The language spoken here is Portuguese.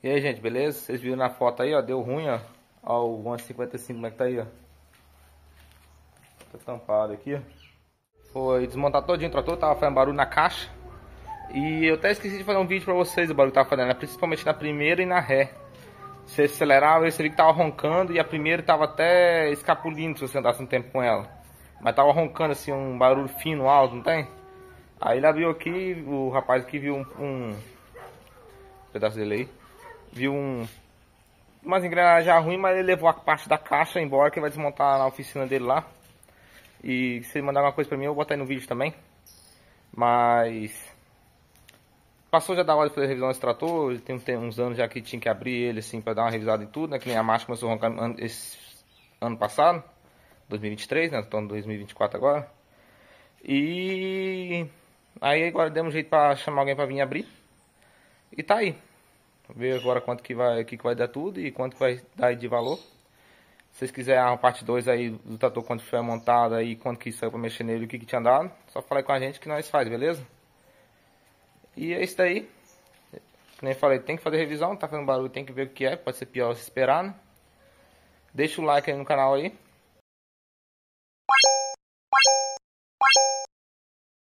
E aí, gente, beleza? Vocês viram na foto aí, ó, deu ruim, ó. Ó, o 155, como é que tá aí, ó. Tá tampado aqui, ó. Foi desmontar todinho o trator, tava fazendo barulho na caixa. E eu até esqueci de fazer um vídeo pra vocês do barulho que tava fazendo, né? Principalmente na primeira e na ré. Você acelerava, você viu que tava roncando e a primeira tava até escapulindo se você andasse um tempo com ela. Mas tava roncando assim, um barulho fino, alto, não tem? Aí ele abriu aqui, o rapaz aqui viu um pedaço dele aí. Viu umas engrenagens ruins, mas ele levou a parte da caixa embora, que vai desmontar na oficina dele lá. E se ele mandar alguma coisa pra mim, eu vou botar aí no vídeo também. Mas passou já da hora de fazer a revisão desse trator. Tem uns anos já que tinha que abrir ele assim pra dar uma revisada em tudo, né? Que nem a marcha começou a roncar esse ano passado, 2023, né? Tô em 2024 agora. E aí agora demos um jeito pra chamar alguém pra vir abrir. E tá aí. Ver agora quanto que vai dar tudo e quanto vai dar de valor. Se vocês quiserem a parte 2 aí do trator, quando estiver montado aí, quanto que saiu pra mexer nele, o que tinha dado, só falar com a gente que nós faz, beleza? E é isso daí. Que nem falei, tem que fazer revisão, tá fazendo barulho, tem que ver o que é, pode ser pior se esperar, né? Deixa o like aí no canal aí.